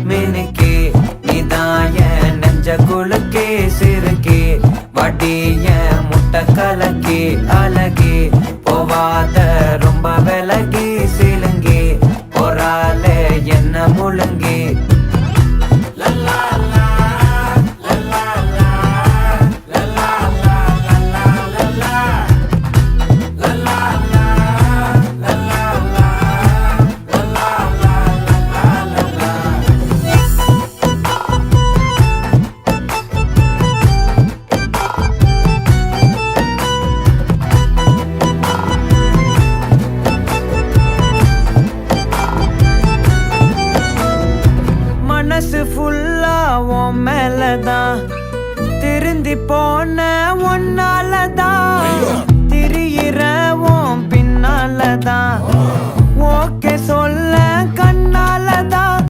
மினுக்கே நீதாய நெஞ்ச குலுக்கே சிறுக்கே வடிய முட்டை கலக்கே அழகே போவாத ரொம்ப விலகி சிலுங்கி பொறால என்ன முழுங்கி மனசு ஃபுல்லா உன் மேலதான் திருந்தி போன ஒன்னாலதான் திரியிற உன் பின்னாலதான் ஓகே சொல்ல